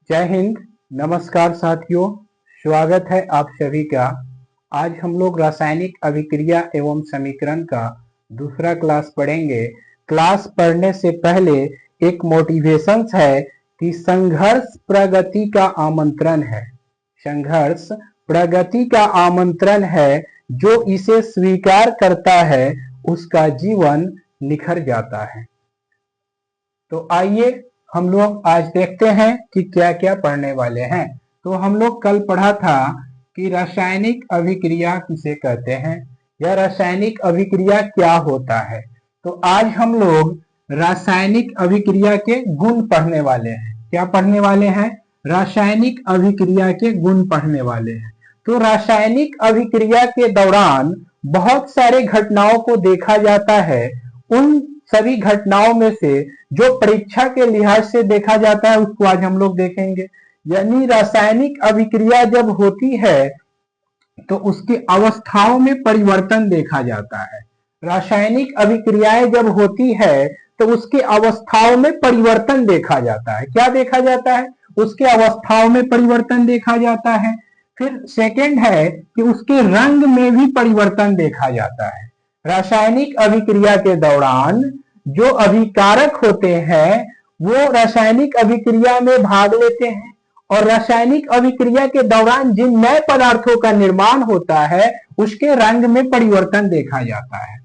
जय हिंद। नमस्कार साथियों, स्वागत है आप सभी का। आज हम लोग रासायनिक अभिक्रिया एवं समीकरण का दूसरा क्लास पढ़ेंगे। क्लास पढ़ने से पहले एक मोटिवेशन है कि संघर्ष प्रगति का आमंत्रण है। संघर्ष प्रगति का आमंत्रण है। जो इसे स्वीकार करता है उसका जीवन निखर जाता है। तो आइए हम लोग आज देखते हैं कि क्या क्या पढ़ने वाले हैं। तो हम लोग कल पढ़ा था कि रासायनिक अभिक्रिया किसे कहते हैं या रासायनिक अभिक्रिया क्या होता है। तो आज हम लोग रासायनिक अभिक्रिया के गुण पढ़ने वाले हैं। क्या पढ़ने वाले हैं? रासायनिक अभिक्रिया के गुण पढ़ने वाले हैं। तो रासायनिक अभिक्रिया के दौरान बहुत सारे घटनाओं को देखा जाता है। उन सभी घटनाओं में से जो परीक्षा के लिहाज से देखा जाता है उसको आज हम लोग देखेंगे। यानी रासायनिक अभिक्रिया जब होती है तो उसकी अवस्थाओं में परिवर्तन देखा जाता है। रासायनिक अभिक्रियाएं जब होती है तो उसके अवस्थाओं में परिवर्तन देखा जाता है। क्या देखा जाता है? उसके अवस्थाओं में परिवर्तन देखा जाता है। फिर सेकंड है कि उसके रंग में भी परिवर्तन देखा जाता है। रासायनिक अभिक्रिया के दौरान जो अभिकारक होते हैं वो रासायनिक अभिक्रिया में भाग लेते हैं और रासायनिक अभिक्रिया के दौरान जिन नए पदार्थों का निर्माण होता है उसके रंग में परिवर्तन देखा जाता है।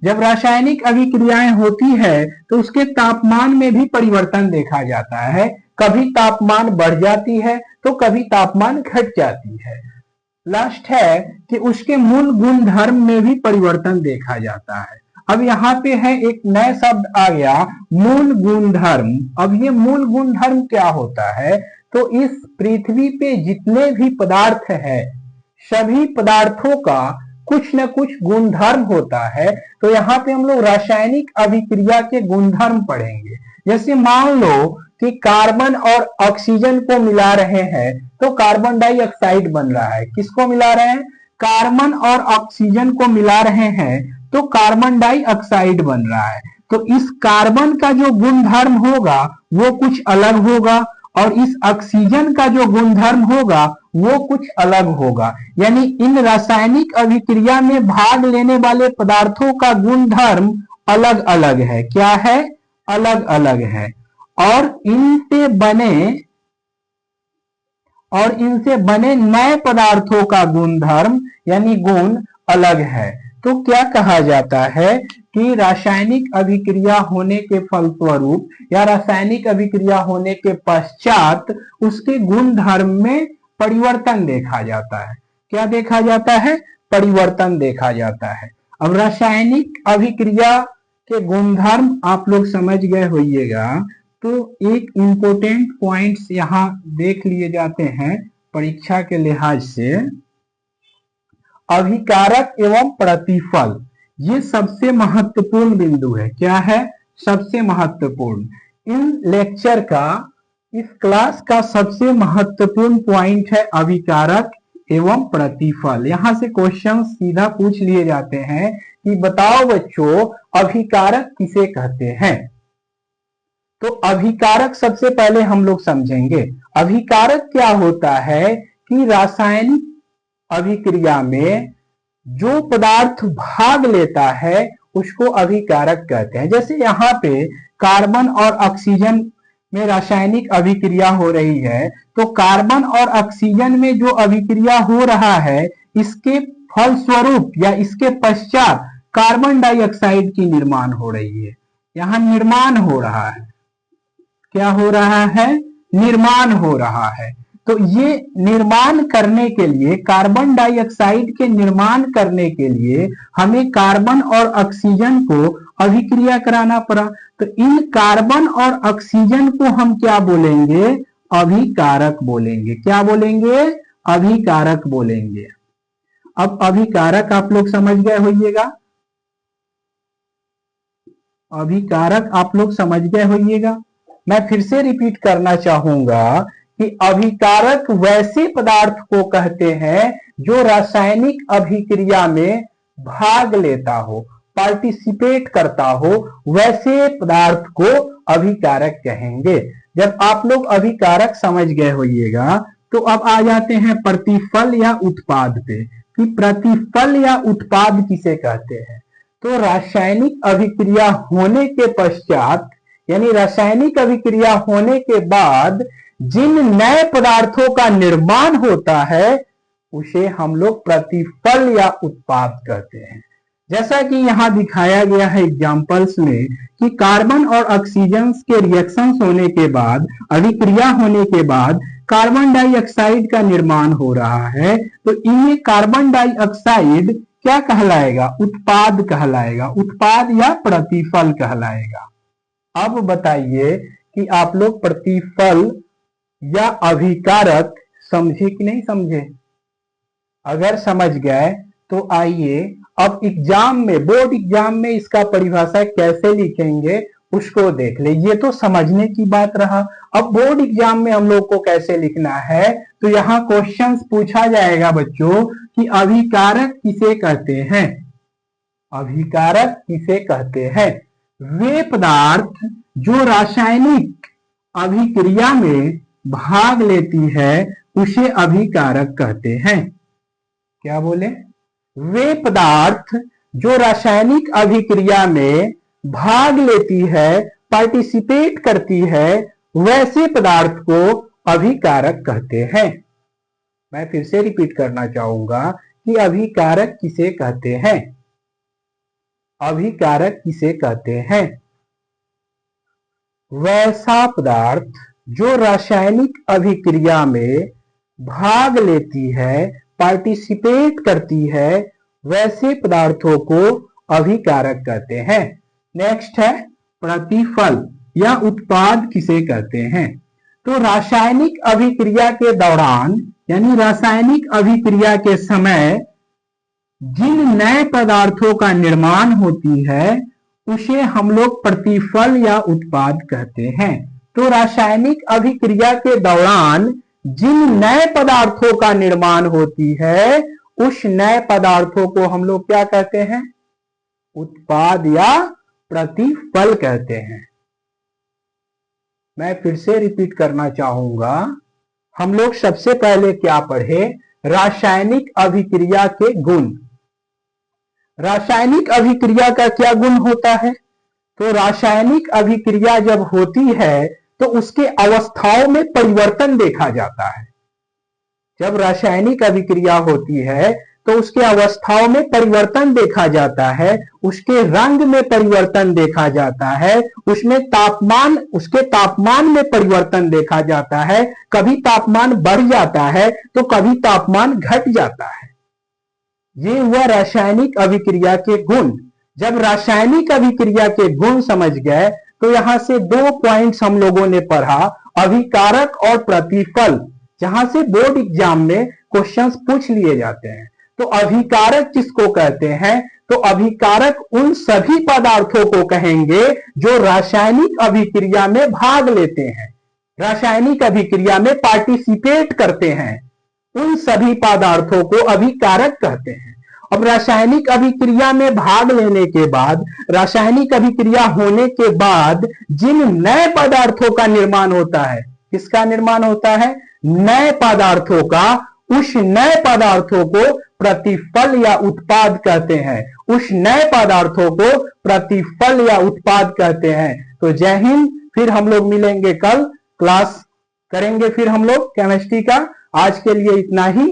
जब रासायनिक अभिक्रियाएं होती है तो उसके तापमान में भी परिवर्तन देखा जाता है। कभी तापमान बढ़ जाती है तो कभी तापमान घट जाती है। लास्ट है कि उसके मूल गुणधर्म में भी परिवर्तन देखा जाता है। अब यहाँ पे है एक नया शब्द आ गया, मूल गुणधर्म। अब ये मूल गुणधर्म क्या होता है? तो इस पृथ्वी पे जितने भी पदार्थ है सभी पदार्थों का कुछ न कुछ गुणधर्म होता है। तो यहाँ पे हम लोग रासायनिक अभिक्रिया के गुणधर्म पढ़ेंगे। जैसे मान लो कि कार्बन और ऑक्सीजन को मिला रहे हैं तो कार्बन डाइऑक्साइड बन रहा है। किसको मिला रहे हैं? कार्बन और ऑक्सीजन को मिला रहे हैं तो कार्बन डाइऑक्साइड बन रहा है। तो इस कार्बन का जो गुणधर्म होगा वो कुछ अलग होगा और इस ऑक्सीजन का जो गुणधर्म होगा वो कुछ अलग होगा। यानी इन रासायनिक अभिक्रिया में भाग लेने वाले पदार्थों का गुणधर्म अलग अलग है। क्या है? अलग अलग है। और इनसे बने नए पदार्थों का गुणधर्म यानी गुण अलग है। तो क्या कहा जाता है कि रासायनिक अभिक्रिया होने के फलस्वरूप या रासायनिक अभिक्रिया होने के पश्चात उसके गुणधर्म में परिवर्तन देखा जाता है। क्या देखा जाता है? परिवर्तन देखा जाता है। अब रासायनिक अभिक्रिया के गुणधर्म आप लोग समझ गए होइएगा। तो एक इंपोर्टेंट पॉइंट्स यहाँ देख लिए जाते हैं परीक्षा के लिहाज से। अभिकारक एवं प्रतिफल ये सबसे महत्वपूर्ण बिंदु है। क्या है? सबसे महत्वपूर्ण। इन लेक्चर का, इस क्लास का सबसे महत्वपूर्ण पॉइंट है अभिकारक एवं प्रतिफल। यहां से क्वेश्चन सीधा पूछ लिए जाते हैं कि बताओ बच्चों अभिकारक किसे कहते हैं। तो अभिकारक सबसे पहले हम लोग समझेंगे। अभिकारक क्या होता है कि रासायनिक अभिक्रिया में जो पदार्थ भाग लेता है उसको अभिकारक कहते हैं। जैसे यहाँ पे कार्बन और ऑक्सीजन में रासायनिक अभिक्रिया हो रही है तो कार्बन और ऑक्सीजन में जो अभिक्रिया हो रहा है इसके फलस्वरूप या इसके पश्चात कार्बन डाइऑक्साइड की निर्माण हो रही है। यहाँ निर्माण हो रहा है। क्या हो रहा है? निर्माण हो रहा है। तो ये निर्माण करने के लिए, कार्बन डाइऑक्साइड के निर्माण करने के लिए हमें कार्बन और ऑक्सीजन को अभिक्रिया कराना पड़ा। तो इन कार्बन और ऑक्सीजन को हम क्या बोलेंगे? अभिकारक बोलेंगे। क्या बोलेंगे? अभिकारक बोलेंगे। अब अभिकारक आप लोग समझ गए होइएगा। अभिकारक आप लोग समझ गए होइएगा। मैं फिर से रिपीट करना चाहूंगा कि अभिकारक वैसे पदार्थ को कहते हैं जो रासायनिक अभिक्रिया में भाग लेता हो। पार्टिसिपेट करता हो, वैसे पदार्थ को अभिकारक कहेंगे। जब आप लोग अभिकारक समझ गए होइएगा तो अब आ जाते हैं प्रतिफल या उत्पाद पे कि प्रतिफल या उत्पाद किसे कहते हैं। तो रासायनिक अभिक्रिया होने के पश्चात यानी रासायनिक अभिक्रिया होने के बाद जिन नए पदार्थों का निर्माण होता है उसे हम लोग प्रतिफल या उत्पाद कहते हैं। जैसा कि यहां दिखाया गया है एग्जांपल्स में कि कार्बन और ऑक्सीजन के रिएक्शंस होने के बाद, अभिक्रिया होने के बाद कार्बन डाइऑक्साइड का निर्माण हो रहा है, तो ये कार्बन डाइऑक्साइड क्या कहलाएगा? उत्पाद कहलाएगा, उत्पाद या प्रतिफल कहलाएगा। अब बताइए कि आप लोग प्रतिफल या अभिकारक समझे कि नहीं समझे? अगर समझ गए तो आइए अब एग्जाम में, बोर्ड एग्जाम में इसका परिभाषा कैसे लिखेंगे उसको देख ले। ये तो समझने की बात रहा। अब बोर्ड एग्जाम में हम लोग को कैसे लिखना है, तो यहाँ क्वेश्चंस पूछा जाएगा बच्चों कि अभिकारक किसे कहते हैं? अभिकारक किसे कहते हैं? वे पदार्थ जो रासायनिक अभिक्रिया में भाग लेती है उसे अभिकारक कहते हैं। क्या बोले? वे पदार्थ जो रासायनिक अभिक्रिया में भाग लेती है, पार्टिसिपेट करती है, वैसे पदार्थ को अभिकारक कहते हैं। मैं फिर से रिपीट करना चाहूंगा कि अभिकारक किसे कहते हैं? अभिकारक किसे कहते हैं? वैसा पदार्थ जो रासायनिक अभिक्रिया में भाग लेती है, पार्टिसिपेट करती है, वैसे पदार्थों को अभिकारक कहते हैं। नेक्स्ट है प्रतिफल या उत्पाद किसे कहते हैं? तो रासायनिक अभिक्रिया के दौरान यानी रासायनिक अभिक्रिया के समय जिन नए पदार्थों का निर्माण होती है उसे हम लोग प्रतिफल या उत्पाद कहते हैं। तो रासायनिक अभिक्रिया के दौरान जिन नए पदार्थों का निर्माण होती है उस नए पदार्थों को हम लोग क्या कहते हैं? उत्पाद या प्रतिफल कहते हैं। मैं फिर से रिपीट करना चाहूंगा, हम लोग सबसे पहले क्या पढ़े? रासायनिक अभिक्रिया के गुण। रासायनिक अभिक्रिया का क्या गुण होता है? तो रासायनिक अभिक्रिया जब होती है तो उसके अवस्थाओं में परिवर्तन देखा जाता है। जब रासायनिक अभिक्रिया होती है तो उसके अवस्थाओं में परिवर्तन देखा जाता है, उसके रंग में परिवर्तन देखा जाता है, उसके तापमान में परिवर्तन देखा जाता है। कभी तापमान बढ़ जाता है तो कभी तापमान घट जाता है। ये हुआ रासायनिक अभिक्रिया के गुण। जब रासायनिक अभिक्रिया के गुण समझ गए तो यहां से 2 पॉइंट्स हम लोगों ने पढ़ा, अभिकारक और प्रतिफल, जहां से बोर्ड एग्जाम में क्वेश्चंस पूछ लिए जाते हैं। तो अभिकारक किसको कहते हैं? तो अभिकारक उन सभी पदार्थों को कहेंगे जो रासायनिक अभिक्रिया में भाग लेते हैं, रासायनिक अभिक्रिया में पार्टिसिपेट करते हैं, उन सभी पदार्थों को अभिकारक कहते हैं। अब रासायनिक अभिक्रिया में भाग लेने के बाद, रासायनिक अभिक्रिया होने के बाद जिन नए पदार्थों का निर्माण होता है, किसका निर्माण होता है? नए पदार्थों का। उस नए पदार्थों को प्रतिफल या उत्पाद कहते हैं। उस नए पदार्थों को प्रतिफल या उत्पाद कहते हैं। तो जय हिंद। फिर हम लोग मिलेंगे कल, क्लास करेंगे फिर हम लोग केमिस्ट्री का। आज के लिए इतना ही।